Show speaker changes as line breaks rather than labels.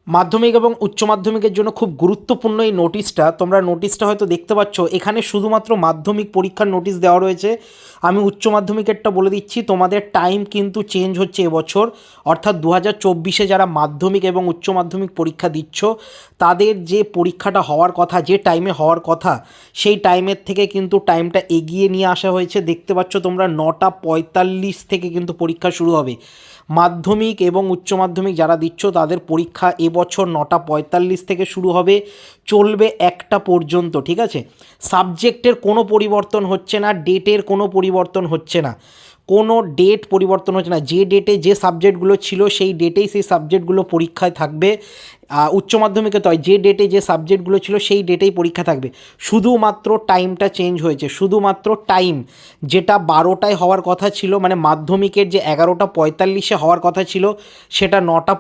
মাধ্যমিক এবং উচ্চ মাধ্যমিকের জন্য খুব গুরুত্বপূর্ণ এই নোটিশটা, তোমরা নোটিশটা হয়তো দেখতে পাচ্ছ। এখানে শুধুমাত্র মাধ্যমিক পরীক্ষার নোটিশ দেওয়া রয়েছে। আমি উচ্চ মাধ্যমিকেরটা বলে দিচ্ছি, তোমাদের টাইম কিন্তু চেঞ্জ হচ্ছে এবছর। অর্থাৎ 2024-এ যারা মাধ্যমিক এবং উচ্চ মাধ্যমিক পরীক্ষা দিচ্ছ, তাদের যে পরীক্ষাটা হওয়ার কথা, যে টাইমে হওয়ার কথা, সেই টাইমের থেকে কিন্তু টাইমটা এগিয়ে নিয়ে আসা হয়েছে। দেখতে পাচ্ছ তোমরা 9:45 থেকে কিন্তু পরীক্ষা শুরু হবে। মাধ্যমিক এবং উচ্চ মাধ্যমিক যারা দিচ্ছ তাদের পরীক্ষা এবছর 9:45 থেকে শুরু হবে, চলবে 1টা পর্যন্ত, ঠিক আছে। সাবজেক্টের কোনো পরিবর্তন হচ্ছে না, ডেটের কোনো পরিবর্তন হচ্ছে না, কোনো ডেট পরিবর্তন হচ্ছে না। যে ডেটে যে সাবজেক্টগুলো ছিল সেই ডেটেই সেই সাবজেক্টগুলো পরীক্ষায় থাকবে। উচ্চ মাধ্যমিকে তো যে ডেটে যে সাবজেক্টগুলো ছিল সেই ডেটেই পরীক্ষা থাকবে। শুধুমাত্র টাইমটা চেঞ্জ হয়েছে, শুধুমাত্র টাইম, যেটা 12টায় হওয়ার কথা ছিল, মানে মাধ্যমিকের যে 11:45-এ হওয়ার কথা ছিল, সেটা 9টা